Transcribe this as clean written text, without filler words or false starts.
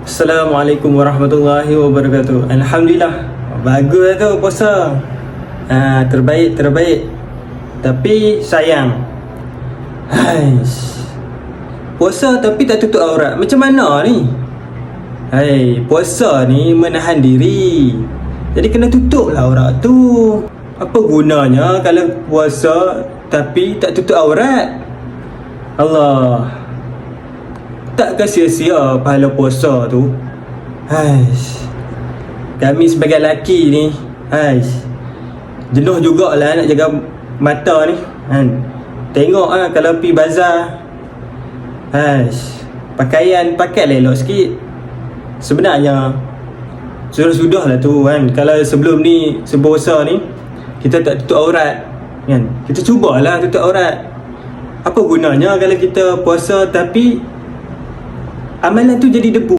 Assalamualaikum warahmatullahi wabarakatuh. Alhamdulillah, bagus tu puasa. Terbaik. Tapi sayang, hais, puasa tapi tak tutup aurat. Macam mana ni? Puasa ni menahan diri, jadi kena tutup lah aurat tu. Apa gunanya kalau puasa tapi tak tutup aurat? Allah, takkan sia-sia pahala puasa tu. Kami sebagai lelaki ni, jenuh jugalah nak jaga mata ni kan. Tengok kalau pergi bazar, pakaian pakai elok sikit. Sebenarnya sudah lah tu kan. Kalau sebelum ni, sebuasa ni, kita tak tutup aurat kan, kita cubalah tutup aurat. Apa gunanya kalau kita puasa tapi amalan tu jadi debu?